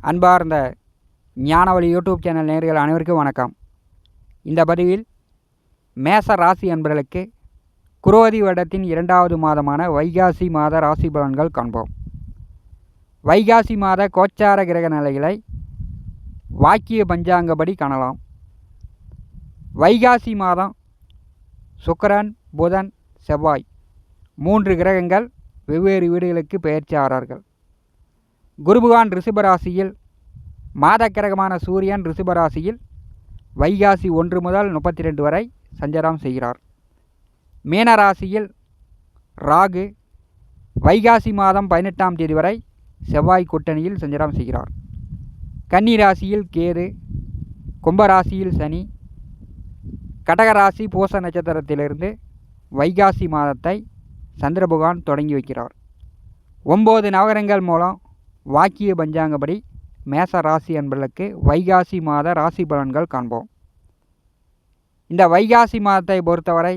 அன்பார்ந்த ஞானவழி YouTube channel நேயர்கள் அனைவருக்கும் வணக்கம். இந்த பதிவில் மேச ராசி அன்பர்களுக்கு குரோதி வருடத்தின் 2வது மாதமான வைகாசி மாத ராசி பலன்கள் காண்போம். வைகாசி மாத கோச்சார கிரக நிலைகளை வாக்கிய பஞ்சாங்கப்படி காணலாம். வைகாசி மாதம் சுக்கிரன், புதன், செவ்வாய் 3 கிரகங்கள் வெவ்வேறு வீடுகளுக்கு பெயர்ச்சி ஆகிறார்கள். குருபகவான் ரிஷபராசியில், மாத கிரகமான சூரியன் ரிஷபராசியில் வைகாசி 1 முதல் 32 வரை சஞ்சாரம் செய்கிறார். மீனராசியில் ராகு வைகாசி மாதம் 18ஆம் தேதி வரை செவ்வாய் கூட்டணியில் சஞ்சாரம் செய்கிறார். கன்னி ராசியில் கேது, கும்பராசியில் சனி, கடகராசி பூச நட்சத்திரத்திலிருந்து வைகாசி மாதத்தை சந்திர பகவான் தொடங்கி வைக்கிறார். 9 நவகிரகங்கள் மூலம் வாக்கிய பஞ்சாங்கப்படி மேச ராசி அன்பர்களுக்கு வைகாசி மாத ராசி பலன்கள் காண்போம். இந்த வைகாசி மாதத்தை பொறுத்தவரை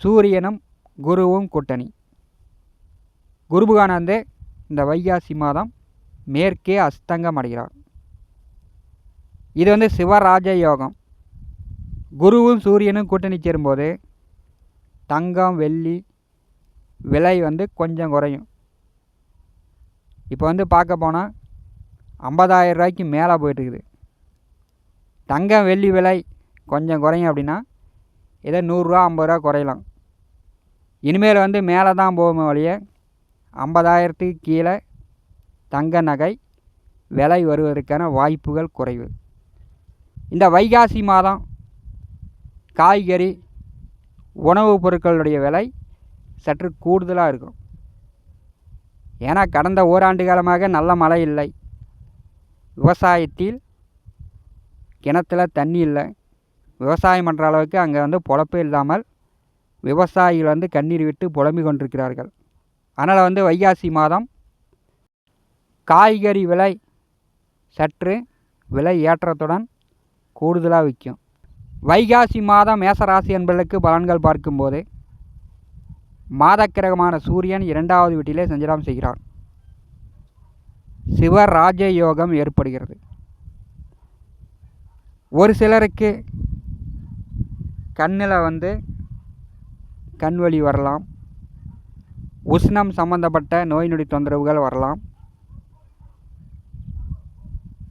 சூரியனும் குருவும் கூட்டணி. குருபகவான் இந்த வைகாசி மாதம் மேற்கே அஸ்தங்கம் அடைகிறார். இது சிவராஜ யோகம். குருவும் சூரியனும் கூட்டணி சேரும்போது தங்கம், வெள்ளி விலை கொஞ்சம் குறையும். இப்போ பார்க்க போனால் 50,000 ரூபாய்க்கு மேலே போயிட்டுருக்குது. தங்கம், வெள்ளி விலை கொஞ்சம் குறையும் அப்படின்னா ஏதோ 100 ரூபா 50 ரூபா குறையலாம். இனிமேல் மேலே தான் போகும் வழியே 50,000த்துக்கு கீழே தங்க நகை விலை வருவதற்கான வாய்ப்புகள் குறைவு. இந்த வைகாசி மாதம் காய்கறி, உணவுப் பொருட்களுடைய விலை சற்று கூடுதலாக இருக்கும். ஏன்னா கடந்த ஓராண்டு காலமாக நல்ல மழை இல்லை. விவசாயத்தில் கிணத்துல தண்ணி இல்லை. விவசாயம் பண்ணுற அளவுக்கு அங்கே பொழப்பு இல்லாமல் விவசாயிகள் கண்ணீர் விட்டு புலம்பிக் கொண்டிருக்கிறார்கள். அதனால் வைகாசி மாதம் காய்கறி விலை சற்று விலை ஏற்றத்துடன் கூடுதலாக விற்கும். வைகாசி மாதம் மேசராசி என்பதற்கு பலன்கள் பார்க்கும்போது மாதக்கிரகமான சூரியன் 2வது வீட்டிலே சஞ்சாரம் செய்கிறார். சிவராஜ யோகம் ஏற்படுகிறது. ஒரு சிலருக்கு கண்ணில் கண்வலி வரலாம். உஷ்ணம் சம்பந்தப்பட்ட நோய் நொடி தொந்தரவுகள் வரலாம்.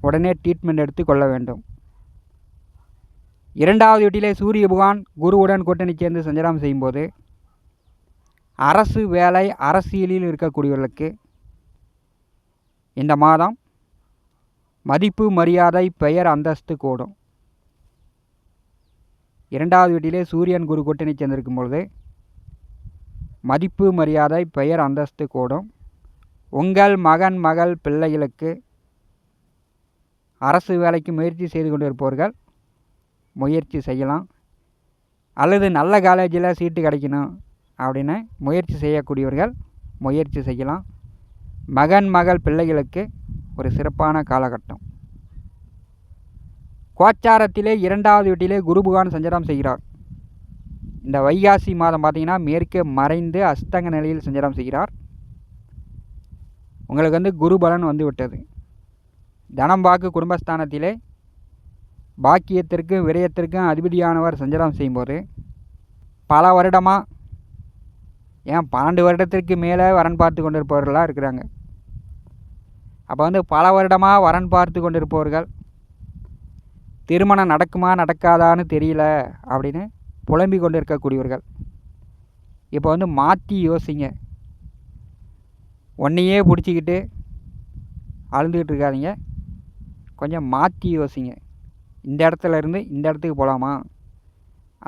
உடனே ட்ரீட்மெண்ட் எடுத்து கொள்ள வேண்டும். 2வது வீட்டிலே சூரிய பகவான் குருவுடன் கூட்டணி சேர்ந்து சஞ்சாரம் செய்யும்போது அரசு வேலை, அரசியலில் இருக்கக்கூடியவர்களுக்கு இந்த மாதம் மதிப்பு, மரியாதை, பெயர், அந்தஸ்து கூடும். 2வது வீட்டிலே சூரியன் குரு கூட்டணி சேர்ந்திருக்கும் பொழுது மதிப்பு, மரியாதை, பெயர், அந்தஸ்து கூடும். உங்கள் மகன், மகள், பிள்ளைகளுக்கு அரசு வேலைக்கு முயற்சி செய்து கொண்டிருப்பவர்கள் முயற்சி செய்யலாம். அல்லது நல்ல காலேஜில் சீட்டு கிடைக்கணும் அப்படின்னு முயற்சி செய்யக்கூடியவர்கள் முயற்சி செய்யலாம். மகன், மகள், பிள்ளைகளுக்கு ஒரு சிறப்பான காலகட்டம். கோச்சாரத்திலே 2வது வீட்டிலே குருபகவான் சஞ்சாரம் செய்கிறார். இந்த வைகாசி மாதம் பார்த்திங்கன்னா மேற்கே மறைந்து அஸ்தங்க நிலையில் சஞ்சாரம் செய்கிறார். உங்களுக்கு குரு பலன் விட்டது. தனம், வாக்கு, குடும்பஸ்தானத்திலே பாக்கியத்திற்கும் விரயத்திற்கும் அதிபதியானவர் சஞ்சாரம் செய்யும்போது பல வருடமாக, ஏன் 12 வருடத்திற்கு மேலே வரன் பார்த்து கொண்டிருப்பவர்களாக இருக்கிறாங்க. அப்போ பல வருடமாக வரன் பார்த்து கொண்டிருப்பவர்கள் திருமணம் நடக்குமா நடக்காதான்னு தெரியல அப்படின்னு புலம்பிக் கொண்டு இருக்கக்கூடியவர்கள் இப்போ மாற்றி யோசிங்க. ஒன்றையே பிடிச்சிக்கிட்டு அழுந்துக்கிட்டு இருக்காதீங்க. கொஞ்சம் மாற்றி யோசிங்க. இந்த இடத்துல இருந்து இந்த இடத்துக்கு போகலாமா,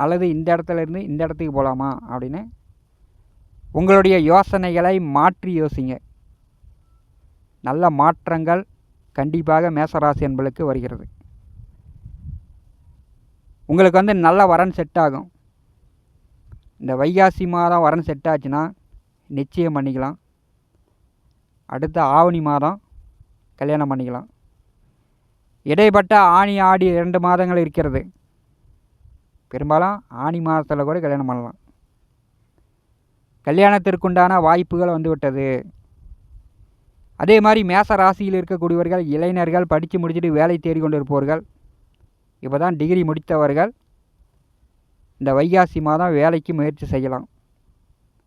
அல்லது இந்த இடத்துல இருந்து இந்த இடத்துக்கு போகலாமா அப்படின்னு உங்களுடைய யோசனைகளை மாற்றி யோசிங்க. நல்ல மாற்றங்கள் கண்டிப்பாக மேசராசி என்பதற்கு வருகிறது. உங்களுக்கு நல்ல வரன் செட் ஆகும். இந்த வைகாசி மாதம் வரன் செட் ஆச்சுன்னா நிச்சயம் பண்ணிக்கலாம். அடுத்த ஆவணி மாதம் கல்யாணம் பண்ணிக்கலாம். இடைப்பட்ட ஆனி, ஆடி 2 மாதங்கள் இருக்கிறது. பெரும்பாலும் ஆனி மாதத்தில் கூட கல்யாணம் பண்ணலாம். கல்யாணத்திற்குண்டான வாய்ப்புகள் விட்டது. அதே மாதிரி மேச ராசியில் இருக்கக்கூடியவர்கள் இளைஞர்கள், படித்து முடிச்சுட்டு வேலை தேடி கொண்டு இருப்பவர்கள், இப்போ தான் டிகிரி முடித்தவர்கள் இந்த வைகாசி மாதம் வேலைக்கு முயற்சி செய்யலாம்,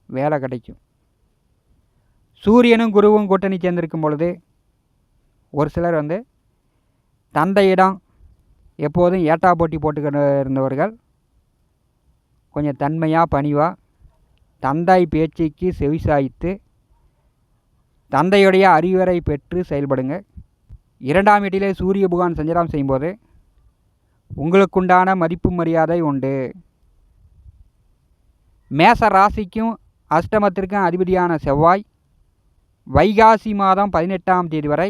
வேலை கிடைக்கும். சூரியனும் குருவும் கூட்டணி சேர்ந்திருக்கும் பொழுது ஒரு சிலர் தந்தையிடம் எப்போதும் ஏட்டா போட்டி போட்டுக்கிட்டு இருந்தவர்கள் கொஞ்சம் தன்மையாக பணிவாக தந்தை பேச்சுக்கு செவிசாய்த்து தந்தையுடைய அறிவுரை பெற்று செயல்படுங்க. 2ஆம் வீட்டிலே சூரிய பகவான் சஞ்சாரம் செய்யும்போது உங்களுக்குண்டான மதிப்பு மரியாதை உண்டு. மேச ராசிக்கும் அஷ்டமத்திற்கும் அதிபதியான செவ்வாய் வைகாசி மாதம் 18ஆம் தேதி வரை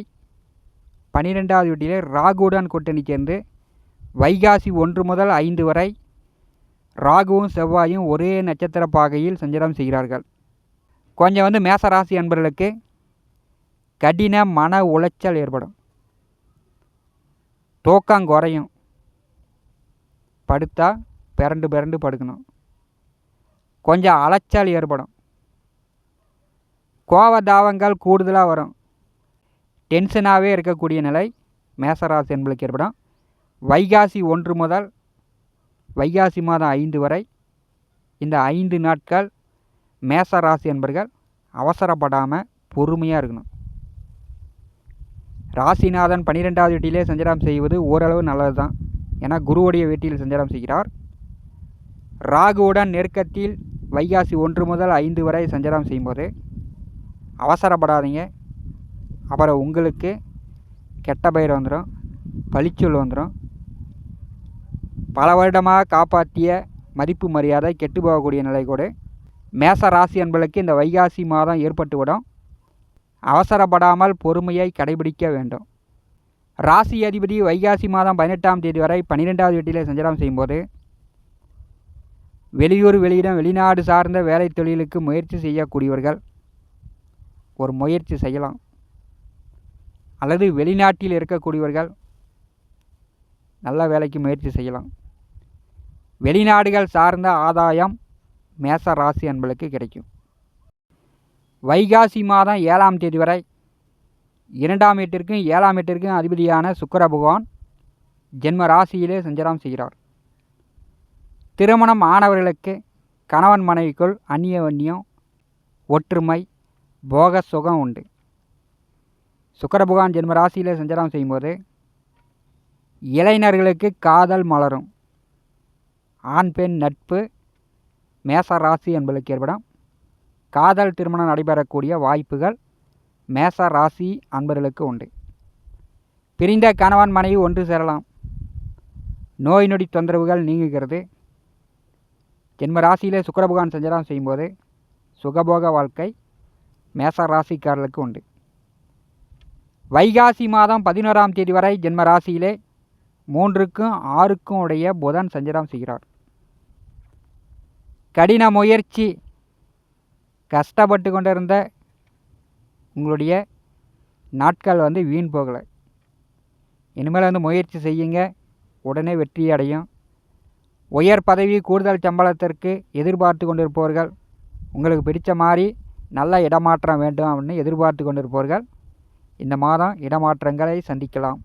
12வது வீட்டிலே ராகுவுடன் கூட்டணி சேர்ந்து வைகாசி 1 முதல் 5 வரை ராகுவும் செவ்வாயும் ஒரே நட்சத்திர பாகையில் சஞ்சாரம் செய்கிறார்கள். கொஞ்சம் மேச ராசி அன்பர்களுக்கு கடின மன உளைச்சல் ஏற்படும், தூக்கம் குறையும், படுத்தா பிறண்டு பிறண்டு படுக்கணும், கொஞ்சம் அலைச்சல் ஏற்படும், கோபதாபங்கள் கூடுதலாக வரும், டென்ஷனாகவே இருக்கக்கூடிய நிலை மேசராசி என்பளுக்கு ஏற்படும். வைகாசி 1 முதல் வைகாசி மாதம் 5 வரை இந்த 5 நாட்கள் மேசராசி என்பர்கள் அவசரப்படாமல் பொறுமையாக இருக்கணும். ராசிநாதன் 12வது வீட்டிலே சஞ்சாரம் செய்வது ஓரளவு நல்லது தான். ஏன்னா குருவுடைய வீட்டில் சஞ்சாரம் செய்கிறார். ராகுவுடன் நெருக்கத்தில் வைகாசி 1 முதல் 5 வரை சஞ்சாரம் செய்யும்போது அவசரப்படாதீங்க. அப்புறம் உங்களுக்கு கெட்ட பெயர் வந்துடும், பழிச்சொல் வந்துடும், பல வருடமாக காப்பாற்றிய மதிப்பு மரியாதை கெட்டு போகக்கூடிய நிலை கூட மேச ராசி என்பளுக்கு இந்த வைகாசி மாதம் ஏற்பட்டுவிடும். அவசரப்படாமல் பொறுமையை கடைபிடிக்க வேண்டும். ராசி அதிபதி வைகாசி மாதம் 18ஆம் தேதி வரை 12வது வீட்டிலே சஞ்சாரம் செய்யும்போது வெளியூர், வெளியிடம், வெளிநாடு சார்ந்த வேலை தொழிலுக்கு முயற்சி செய்யக்கூடியவர்கள் ஒரு முயற்சி செய்யலாம். அல்லது வெளிநாட்டில் இருக்கக்கூடியவர்கள் நல்ல வேலைக்கு முயற்சி செய்யலாம். வெளிநாடுகள் சார்ந்த ஆதாயம் மேச ராசி அன்பளுக்கு கிடைக்கும். வைகாசி மாதம் 7ஆம் தேதி வரை 2ஆம் வீட்டிற்கும் 7ஆம் வீட்டிற்கும் அதிபதியான சுக்கிர பகவான் ஜென்ம ராசியிலே சஞ்சாரம் செய்கிறார். திருமணம் ஆனவர்களுக்கு கணவன் மனைவிக்குள் அந்நியம், ஒற்றுமை, போக சுகம் உண்டு. சுக்கிர பகவான் ஜென்ம ராசியிலே சஞ்சாரம் செய்யும்போது இளைஞர்களுக்கு காதல் மலரும். ஆண் பெண் நட்பு மேச ராசி என்பதற்கு ஏற்படும். காதல் திருமணம் நடைபெறக்கூடிய வாய்ப்புகள் மேச ராசி அன்பர்களுக்கு உண்டு. பிரிந்த கணவன் மனைவி ஒன்று சேரலாம். நோய் நொடி தொந்தரவுகள் நீங்குகிறது. ஜென்ம ராசியிலே சுக்கிர பகவான் சஞ்சாரம் செய்யும்போது சுகபோக வாழ்க்கை மேச ராசிக்காரர்களுக்கு உண்டு. வைகாசி மாதம் 11ஆம் தேதி வரை ஜென்ம ராசியிலே 3க்கும் 6க்கும் உடைய புதன் சஞ்சாரம் செய்கிறார். கடின முயற்சி, கஷ்டப்பட்டு கொண்டிருந்த உங்களுடைய நாட்கள் வீண் போகலை. இனிமேல் முயற்சி செய்யுங்க, உடனே வெற்றி அடையும். உயர் பதவி, கூடுதல் சம்பளத்திற்கு எதிர்பார்த்து கொண்டிருப்பவர்கள், உங்களுக்கு பிடித்த மாதிரி நல்ல இடமாற்றம் வேண்டும் அப்படின்னு எதிர்பார்த்து கொண்டிருப்பவர்கள் இந்த மாதம் இடமாற்றங்களை சந்திக்கலாம்.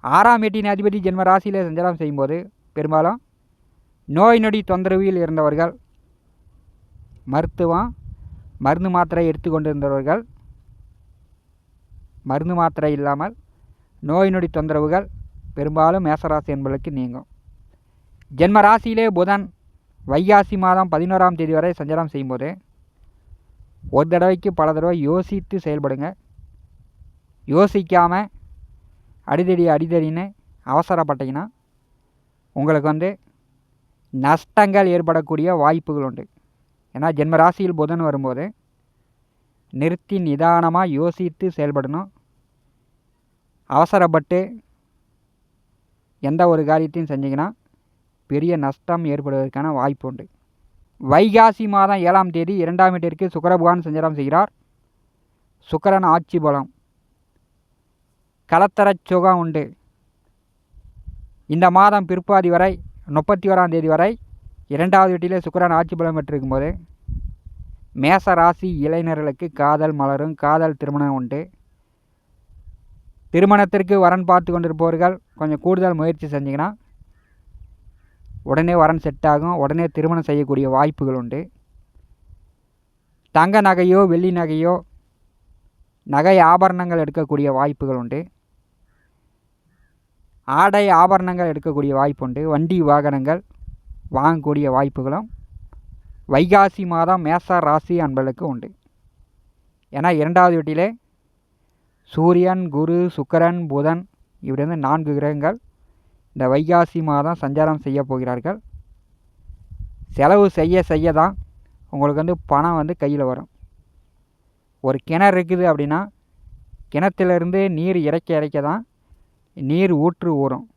6ஆம் வீட்டின் அதிபதி ஜென்ம ராசியில் சஞ்சாரம் செய்யும்போது பெரும்பாலும் நோய் நொடி தொந்தரவில் இருந்தவர்கள், மருந்து மாத்திரை எடுத்துக்கொண்டிருந்தவர்கள், மருந்து மாத்திரை இல்லாமல் நோய் நொடி தொந்தரவுகள் பெரும்பாலும் மேசராசி என்பதற்கு நீங்கும். ஜென்ம ராசியிலே புதன் வைகாசி மாதம் 11ஆம் தேதி வரை சஞ்சாரம் செய்யும்போது ஒரு தடவைக்கு பல தடவை யோசித்து செயல்படுங்க. யோசிக்காமல் அடிதடின்னு அவசரப்பட்டீங்கன்னா உங்களுக்கு நஷ்டங்கள் ஏற்படக்கூடிய வாய்ப்புகள் உண்டு. ஏன்னா ஜென்ம ராசியில் புதன் வரும்போது நிறுத்தி நிதானமாக யோசித்து செயல்படணும். அவசரப்பட்டு எந்த ஒரு காரியத்தையும் செஞ்சிங்கன்னா பெரிய நஷ்டம் ஏற்படுவதற்கான வாய்ப்பு உண்டு. வைகாசி மாதம் 7ஆம் தேதி 2ஆம் வீட்டிற்கு சுக்கிர பகவான் சஞ்சாரம் செய்கிறார். சுக்கிரன் ஆட்சி பலம், கலத்தர சுகம் உண்டு. இந்த மாதம் பிற்பாதி வரை 31ஆம் தேதி வரை 2வது வீட்டிலே சுக்கிரன் ஆட்சி பலம் பெற்றிருக்கும்போது மேச ராசி இளைஞர்களுக்கு காதல் மலரும், காதல் திருமணம் உண்டு. திருமணத்திற்கு வரன் பார்த்து கொண்டிருப்பவர்கள் கொஞ்சம் கூடுதல் முயற்சி செஞ்சிங்கன்னா உடனே வரன் செட் ஆகும். உடனே திருமணம் செய்யக்கூடிய வாய்ப்புகள் உண்டு. தங்க நகையோ வெள்ளி நகையோ நகை ஆபரணங்கள் எடுக்கக்கூடிய வாய்ப்புகள் உண்டு. ஆடை ஆபரணங்கள் எடுக்கக்கூடிய வாய்ப்பு உண்டு. வண்டி வாகனங்கள் வாங்கக்கூடிய வாய்ப்புகளும் வைகாசி மாதம் மேச ராசி அன்பர்களுக்கு உண்டு. ஏன்னா 2வது வீட்டிலே சூரியன், குரு, சுக்கிரன், புதன் இப்படி 4 கிரகங்கள் இந்த வைகாசி மாதம் சஞ்சாரம் செய்ய போகிறார்கள். செலவு செய்ய தான் உங்களுக்கு பணம் கையில் வரும். ஒரு கிணறு இருக்குது அப்படின்னா கிணத்திலிருந்து நீர் இறைக்க தான் நீர் ஊற்று ஊறும்.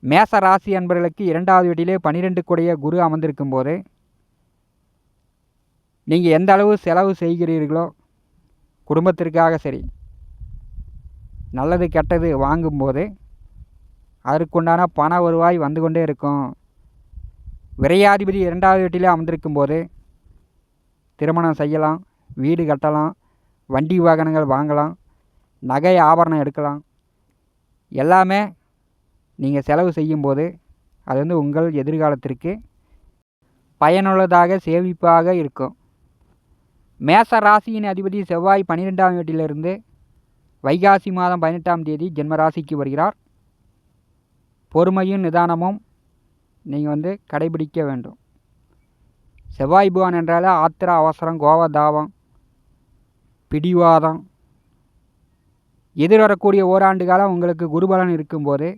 மேச ராசி அன்பர்களுக்கு 2வது வீட்டிலே 12 கூடிய குரு அமர்ந்திருக்கும் போது நீங்கள் எந்த அளவு செலவு செய்கிறீர்களோ குடும்பத்திற்காக சரி, நல்லது கெட்டது வாங்கும்போது அதற்குண்டான பண வருவாய் வந்து கொண்டே இருக்கும். விரையாதிபதி 2வது வீட்டிலே அமர்ந்திருக்கும் போது திருமணம் செய்யலாம், வீடு கட்டலாம், வண்டி வாகனங்கள் வாங்கலாம், நகை ஆபரணம் எடுக்கலாம். எல்லாமே நீங்கள் செலவு செய்யும்போது அது உங்கள் எதிர்காலத்திற்கு பயனுள்ளதாக சேமிப்பாக இருக்கும். மேச ராசியின் அதிபதி செவ்வாய் 12ஆம் வீட்டிலிருந்து வைகாசி மாதம் 18ஆம் தேதி ஜென்ம ராசிக்கு வருகிறார். பொறுமையும் நிதானமும் நீங்கள் கடைபிடிக்க வேண்டும். செவ்வாய் பகவான் என்றாலே ஆத்திர அவசரம், கோபதாபம், பிடிவாதம். எதிர்வரக்கூடிய ஓராண்டு காலம் உங்களுக்கு குருபலன் இருக்கும்போது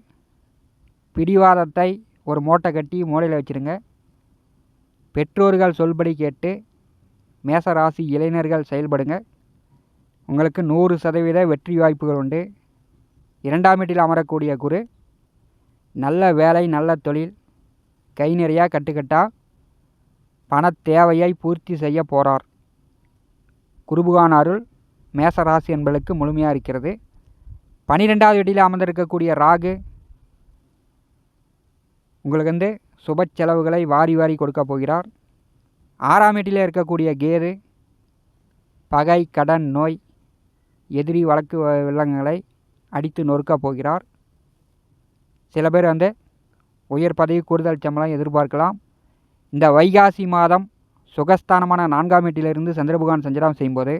பிடிவாதத்தை ஒரு மூட்டை கட்டி மூலையில் வச்சுருங்க. பெற்றோர்கள் சொல்படி கேட்டு மேச ராசி இளைஞர்கள் செயல்படுங்க. உங்களுக்கு 100% வெற்றி வாய்ப்புகள் உண்டு. 2ஆம் வீட்டில் அமரக்கூடிய குரு நல்ல வேலை, நல்ல தொழில், கை நிறையா கட்டுக்கட்டா பண தேவையை பூர்த்தி செய்ய போகிறார். குருபகான் அருள் மேச ராசி என்பதற்கு முழுமையாக இருக்கிறது. 12வது வீட்டில் அமர்ந்திருக்கக்கூடிய ராகு உங்களுக்கு சுப செலவுகளை வாரி வாரி கொடுக்க போகிறார். 6ஆம் வீட்டில் இருக்கக்கூடிய கேது பகை, கடன், நோய், எதிரி வழக்கு வில்லங்களை அடித்து நொறுக்க போகிறார். சில பேர் உயர் பதவி, கூடுதல் சம்பளம் எதிர்பார்க்கலாம். இந்த வைகாசி மாதம் சுகஸ்தானமான 4ஆம் வீட்டிலிருந்து சந்திரபகவான் சஞ்சாரம் செய்யும்போது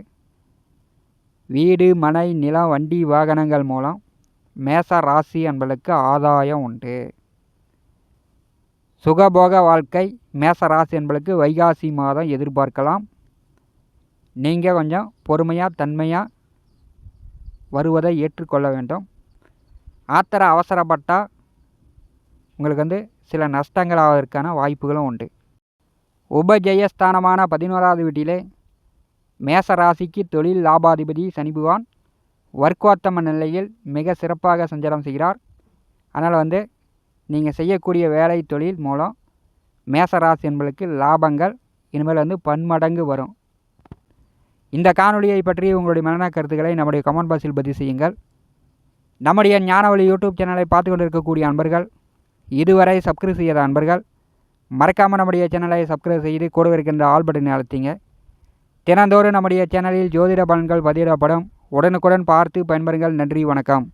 வீடு, மனை, நிலம், வண்டி வாகனங்கள் மூலம் மேச ராசி என்பதற்கு ஆதாயம் உண்டு. சுகபோக வாழ்க்கை மேச ராசி என்பதற்கு வைகாசி மாதம் எதிர்பார்க்கலாம். நீங்கள் கொஞ்சம் பொறுமையாக தன்மையாக வருவதை ஏற்றுக்கொள்ள வேண்டும். ஆத்திர அவசரப்பட்டால் உங்களுக்கு சில நஷ்டங்கள் ஆவதற்கான வாய்ப்புகளும் உண்டு. உபஜெயஸ்தானமான 11வது வீட்டிலே மேச ராசிக்கு தொழில் லாபாதிபதி சனி பகவான் வர்க்கோத்தம நிலையில் மிக சிறப்பாக சஞ்சாரம் செய்கிறார். அதனால் நீங்கள் செய்யக்கூடிய வேலை, தொழில் மூலம் மேச ராசி என்பதற்கு லாபங்கள் இனிமேல் பன்மடங்கு வரும். இந்த காணொலியை பற்றி உங்களுடைய மனன கருத்துக்களை நம்முடைய கமெண்ட் பாக்ஸில் பதிவு செய்யுங்கள். நம்முடைய ஞானவழி யூடியூப் சேனலை பார்த்து கொண்டிருக்கக்கூடிய அன்பர்கள், இதுவரை சப்ஸ்கிரைப் செய்யாத அன்பர்கள் மறக்காமல் நம்முடைய சேனலை சப்ஸ்கிரைப் செய்து கூட இருக்கின்ற ஆல் பட்டனை அழுத்திங்க. தினந்தோறும் நம்முடைய சேனலில் ஜோதிட பலன்கள் பதிவிடப்படும். உடனுக்குடன் பார்த்து பயன்பெறுங்கள். நன்றி, வணக்கம்.